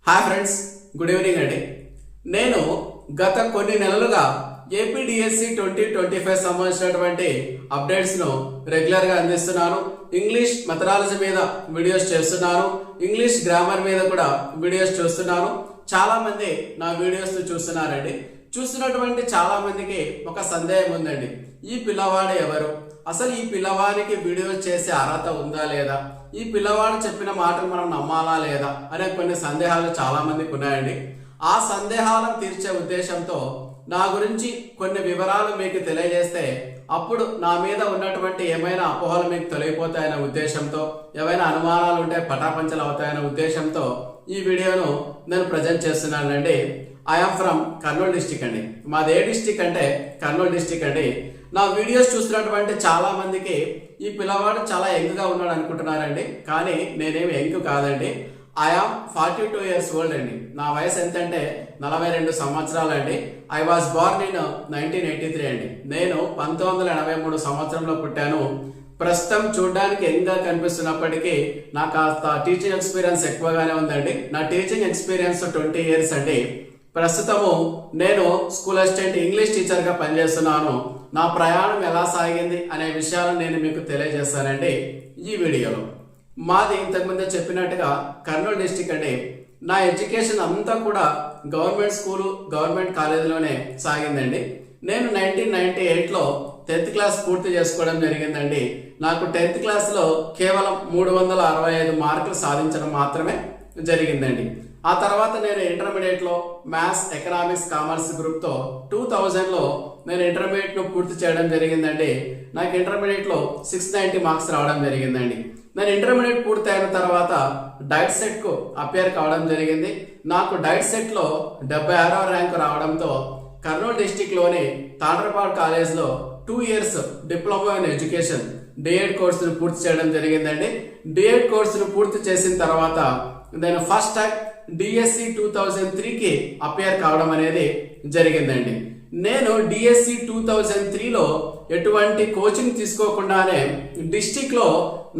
Hi friends, good evening అండి. నేను గత కొన్ని నెలలుగా ఏపీడిఎస్సి 2025 సంబంధించినటువంటి అప్డేట్స్ను రెగ్యులర్గా అందిస్తున్నాను. ఇంగ్లీష్ మెథడాలజీ మీద వీడియోస్ చేస్తున్నాను, ఇంగ్లీష్ గ్రామర్ మీద కూడా వీడియోస్ చేస్తున్నాను. చాలా మంది నా వీడియోస్ చూస్తున్నారండి. చూస్తున్నటువంటి చాలా మందికి ఒక సందేహం ఉందండి, ఈ పిల్లవాడు ఎవరు, అసలు ఈ పిల్లవాడికి వీడియోస్ చేసే అర్హత ఉందా లేదా, ఈ పిల్లవాడు చెప్పిన మాటలు మనం నమ్మాలా లేదా అనే కొన్ని సందేహాలు చాలా మందికి ఉన్నాయండి. ఆ సందేహాలను తీర్చే ఉద్దేశంతో నా గురించి కొన్ని వివరాలు మీకు తెలియజేస్తే అప్పుడు నా మీద ఉన్నటువంటి ఏమైనా అపోహలు మీకు తొలగిపోతాయనే ఉద్దేశంతో, ఏమైనా అనుమానాలు ఉంటే పటాపంచలు అవుతాయనే ఉద్దేశంతో ఈ వీడియోను నేను ప్రజెంట్ చేస్తున్నానండి. ఐఎమ్ ఫ్రమ్ కర్నూలు డిస్టిక్ అండి. మాది ఏ డిస్టిక్ అంటే కర్నూలు డిస్టిక్ అండి. నా వీడియోస్ చూస్తున్నటువంటి చాలా మందికి ఈ పిల్లవాడు చాలా యంగ్గా ఉన్నాడు అనుకుంటున్నారండి, కానీ నేనేమి యంగ్ కాదండి. ఐఆమ్ 42 years ఓల్డ్ అండి. నా వయసు ఎంత అంటే 42 సంవత్సరాలు అండి. ఐ వాజ్ బోర్న్ ఇన్ 1983 అండి. నేను 1983 సంవత్సరంలో పుట్టాను. ప్రస్తుతం చూడడానికి యంగ్గా కనిపిస్తున్నప్పటికీ నాకు కాస్త టీచింగ్ ఎక్స్పీరియన్స్ ఎక్కువగానే ఉందండి. నా టీచింగ్ ఎక్స్పీరియన్స్ 20 years అండి. ప్రస్తుతము నేను స్కూల్ అసిస్టెంట్ ఇంగ్లీష్ టీచర్గా పనిచేస్తున్నాను. నా ప్రయాణం ఎలా సాగింది అనే విషయాలను నేను మీకు తెలియజేస్తానండి ఈ వీడియోలో. మాది ఇంతకుముందే చెప్పినట్టుగా కర్నూలు డిస్టిక్ అండి. నా ఎడ్యుకేషన్ అంతా కూడా గవర్నమెంట్ స్కూలు, గవర్నమెంట్ కాలేజీలోనే సాగిందండి. నేను 1998లో 10th క్లాస్ పూర్తి చేసుకోవడం జరిగిందండి. నాకు 10th క్లాస్లో కేవలం 365 మార్కులు సాధించడం మాత్రమే జరిగిందండి. ఆ తర్వాత నేను ఇంటర్మీడియట్లో మ్యాథ్స్, ఎకనామిక్స్, కామర్స్ గ్రూప్తో 2000లో నేను ఇంటర్మీడియట్ను పూర్తి చేయడం జరిగిందండి. నాకు ఇంటర్మీడియట్లో 690 మార్క్స్ రావడం జరిగిందండి. నేను ఇంటర్మీడియట్ పూర్తి అయిన తర్వాత డైట్ సెట్కు అపేర్ కావడం జరిగింది. నాకు డైట్ సెట్లో 76వ ర్యాంకు రావడంతో కర్నూలు డిస్టిక్లోని తాండ్రపాడు కాలేజ్లో 2 years diploma in education DEd కోర్సును పూర్తి చేయడం జరిగిందండి. డిఎడ్ కోర్సును పూర్తి చేసిన తర్వాత నేను ఫస్ట్ టైం డిఎస్సి 2003కి అపేర్ కావడం అనేది జరిగిందండి. నేను డిఎస్సి 2003లో ఎటువంటి కోచింగ్ తీసుకోకుండానే డిస్టిక్లో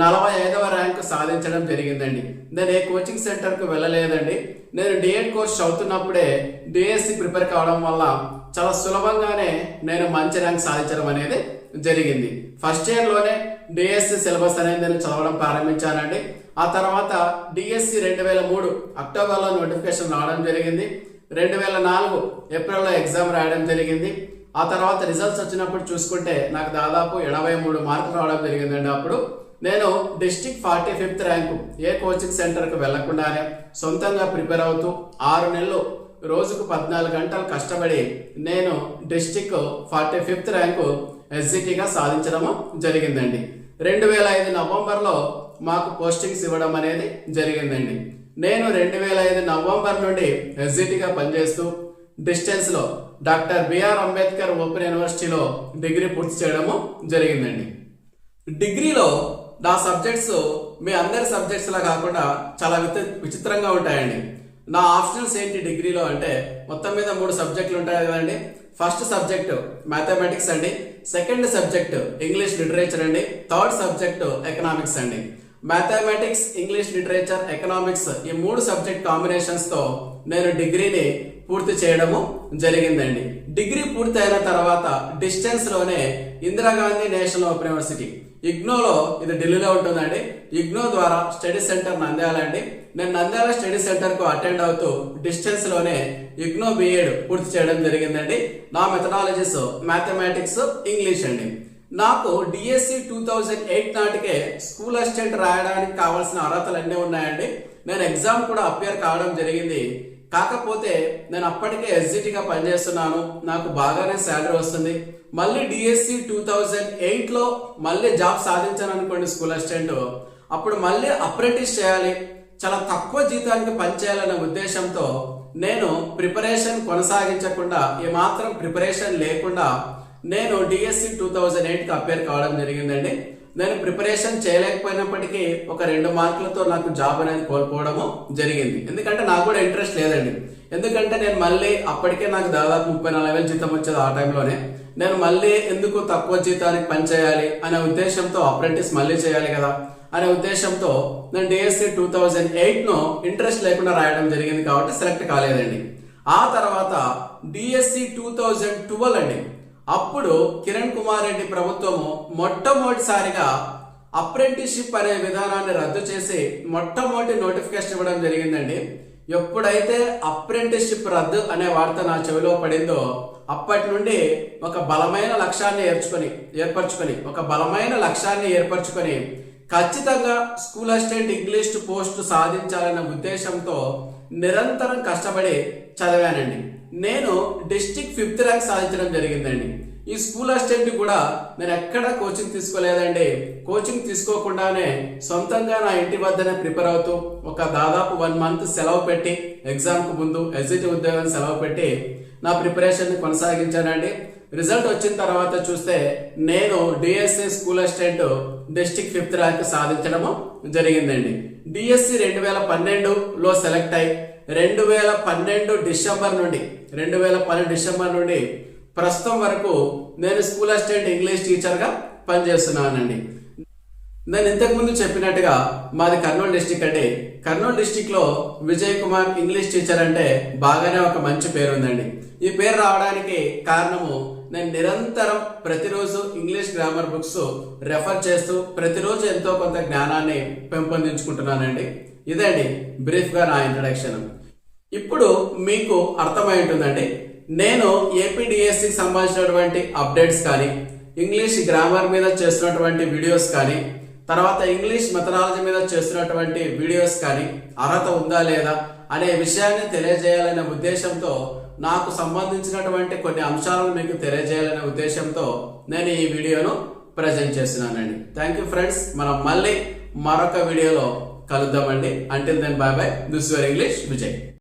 45వ ర్యాంకు సాధించడం జరిగిందండి. నేను ఏ కోచింగ్ సెంటర్కు వెళ్ళలేదండి. నేను డిఎడ్ కోర్స్ చదువుతున్నప్పుడే డిఎస్సి ప్రిపేర్ కావడం వల్ల చాలా సులభంగానే నేను మంచి ర్యాంక్ సాధించడం అనేది జరిగింది. ఫస్ట్ ఇయర్లోనే డిఎస్సి సిలబస్ అనేది నేను చదవడం ప్రారంభించానండి. ఆ తర్వాత డిఎస్సి 2003 అక్టోబర్లో నోటిఫికేషన్ రావడం జరిగింది. 2004 ఏప్రిల్లో ఎగ్జామ్ రాయడం జరిగింది. ఆ తర్వాత రిజల్ట్స్ వచ్చినప్పుడు చూసుకుంటే నాకు దాదాపు 83 మార్కులు రావడం జరిగిందండి. అప్పుడు నేను డిస్టిక్ 45th ర్యాంకు ఏ కోచింగ్ సెంటర్కి వెళ్లకుండానే సొంతంగా ప్రిపేర్ అవుతూ 6 నెలలు రోజుకు 14 గంటలు కష్టపడి నేను డిస్టిక్ 45th ర్యాంకు ఎస్జిటిగా సాధించడం జరిగిందండి. 2005 నవంబర్లో మాకు పోస్టింగ్స్ ఇవ్వడం అనేది జరిగిందండి. నేను 2005 నవంబర్ నుండి ఎస్జిటిగా పనిచేస్తూ డిస్టెన్స్లో డాక్టర్ బిఆర్ అంబేద్కర్ ఓపెన్ యూనివర్సిటీలో డిగ్రీ పూర్తి చేయడము జరిగిందండి. డిగ్రీలో నా సబ్జెక్ట్స్ మీ అందరి సబ్జెక్ట్స్ లా కాకుండా చాలా విచిత్రంగా ఉంటాయండి. నా ఆప్షనల్స్ ఏంటి డిగ్రీలో అంటే మొత్తం మీద 3 సబ్జెక్టులు ఉంటాయి కదండి. ఫస్ట్ సబ్జెక్టు మ్యాథమెటిక్స్ అండి, సెకండ్ సబ్జెక్టు ఇంగ్లీష్ లిటరేచర్ అండి, థర్డ్ సబ్జెక్టు ఎకనామిక్స్ అండి. మ్యాథమెటిక్స్, ఇంగ్లీష్ లిటరేచర్, ఎకనామిక్స్ ఈ 3 సబ్జెక్ట్ కాంబినేషన్స్తో నేను డిగ్రీని పూర్తి చేయడము జరిగిందండి. డిగ్రీ పూర్తి అయిన తర్వాత డిస్టెన్స్లోనే ఇందిరాగాంధీ నేషనల్ ఓపెన్ యూనివర్సిటీ ఇగ్నోలో, ఇది ఢిల్లీలో ఉంటుందండి, ఇగ్నో ద్వారా స్టడీ సెంటర్ నంద్యాల అండి. నేను నంద్యాల స్టడీ సెంటర్కు అటెండ్ అవుతూ డిస్టెన్స్లోనే ఇగ్నో బిఎడ్ పూర్తి చేయడం జరిగిందండి. నా మెథడాలజీస్ మ్యాథమెటిక్స్, ఇంగ్లీష్ అండి. నాకు డిఎస్సి 2008 నాటికే స్కూల్ అసిస్టెంట్ రాయడానికి కావాల్సిన అర్హతలు అన్నీ ఉన్నాయండి. నేను ఎగ్జామ్ కూడా అపేర్ కావడం జరిగింది. కాకపోతే నేను అప్పటికే ఎస్జిటిగా పనిచేస్తున్నాను, నాకు బాగానే శాలరీ వస్తుంది. మళ్ళీ డిఎస్సి 2008లో మళ్ళీ జాబ్ సాధించాను అనుకోండి స్కూల్ అసిస్టెంట్, అప్పుడు మళ్ళీ అప్రెంటిస్ చేయాలి, చాలా తక్కువ జీతానికి పనిచేయాలనే ఉద్దేశంతో నేను ప్రిపరేషన్ కొనసాగించకుండా, ఏమాత్రం ప్రిపరేషన్ లేకుండా నేను డిఎస్సి 2008కి అపేర్ కావడం జరిగిందండి. నేను ప్రిపరేషన్ చేయలేకపోయినప్పటికీ ఒక 2 మార్కులతో నాకు జాబ్ అనేది కోల్పోవడము జరిగింది. ఎందుకంటే నాకు కూడా ఇంట్రెస్ట్ లేదండి. ఎందుకంటే నేను మళ్ళీ అప్పటికే నాకు దాదాపు 34,000 జీతం వచ్చేది ఆ టైంలోనే. నేను మళ్ళీ ఎందుకు తక్కువ జీతానికి పనిచేయాలి అనే ఉద్దేశంతో అప్రెంటిస్ మళ్ళీ చేయాలి కదా, అనే ఉద్దేశంతో నేను డిఎస్సి 2008ను ఇంట్రెస్ట్ లేకుండా రాయడం జరిగింది కాబట్టి సెలెక్ట్ కాలేదండి. ఆ తర్వాత డిఎస్సి 2012 అండి. అప్పుడు కిరణ్ కుమార్ రెడ్డి ప్రభుత్వము మొట్టమొదటిసారిగా అప్రెంటిస్షిప్ అనే విధానాన్ని రద్దు చేసి మొట్టమొదటి నోటిఫికేషన్ ఇవ్వడం జరిగిందండి. ఎప్పుడైతే అప్రెంటిస్షిప్ రద్దు అనే వార్త నా చెవిలో పడిందో అప్పటి నుండి ఒక బలమైన లక్ష్యాన్ని ఏర్పరచుకొని ఖచ్చితంగా స్కూల్ అసిస్టెంట్ ఇంగ్లీష్ పోస్ట్ సాధించాలన్న ఉద్దేశంతో నిరంతరం కష్టపడి చదివానండి. నేను డిస్ట్రిక్ట్ 5th ర్యాంక్ సాధించడం జరిగిందండి. ఈ స్కూల్ అసిస్టెంట్ కూడా నేను ఎక్కడ కోచింగ్ తీసుకోలేదండి. కోచింగ్ తీసుకోకుండానే సొంతంగా నా ఇంటి వద్దనే ప్రిపేర్ అవుతూ ఒక దాదాపు 1 మంత్ సెలవు పెట్టి ఎగ్జామ్ కు ముందు ఎస్జిటి ఉద్యోగం సెలవు పెట్టి నా ప్రిపరేషన్ కొనసాగించానండి. రిజల్ట్ వచ్చిన తర్వాత చూస్తే నేను DSC school assistant district 5th rank సాధించడము జరిగిందండి. డిఎస్సి 2012లో సెలెక్ట్ అయి 2012 డిసెంబర్ నుండి ప్రస్తుతం వరకు నేను స్కూల్ అసిస్టెంట్ ఇంగ్లీష్ టీచర్గా పనిచేస్తున్నానండి. నేను ఇంతకు ముందు చెప్పినట్టుగా మాది కర్నూలు డిస్టిక్ అండి. కర్నూలు డిస్టిక్ లో విజయ్ కుమార్ ఇంగ్లీష్ టీచర్ అంటే బాగానే ఒక మంచి పేరు ఉందండి. ఈ పేరు రావడానికి కారణము నేను నిరంతరం ప్రతిరోజు ఇంగ్లీష్ గ్రామర్ బుక్స్ రెఫర్ చేస్తూ ప్రతిరోజు ఎంతో కొంత జ్ఞానాన్ని పెంపొందించుకుంటున్నానండి. ఇదండి బ్రీఫ్ గా నా ఇంట్రడక్షన్. ఇప్పుడు మీకు అర్థమై ఉంటుందండి, నేను ఏపీడిఎస్సికి సంబంధించినటువంటి అప్డేట్స్ కానీ, ఇంగ్లీష్ గ్రామర్ మీద చేస్తున్నటువంటి వీడియోస్ కానీ, తర్వాత ఇంగ్లీష్ మెథడాలజీ మీద చేస్తున్నటువంటి వీడియోస్ కానీ అర్హత ఉందా లేదా అనే విషయాన్ని తెలియజేయాలనే ఉద్దేశంతో, నాకు సంబంధించినటువంటి కొన్ని అంశాలను మీకు తెలియజేయాలనే ఉద్దేశంతో నేను ఈ వీడియోను ప్రజెంట్ చేస్తున్నానండి. Thank you friends. మనం మళ్ళీ మరొక వీడియోలో కలుద్దామండి. Until then bye bye. This your English Vijay.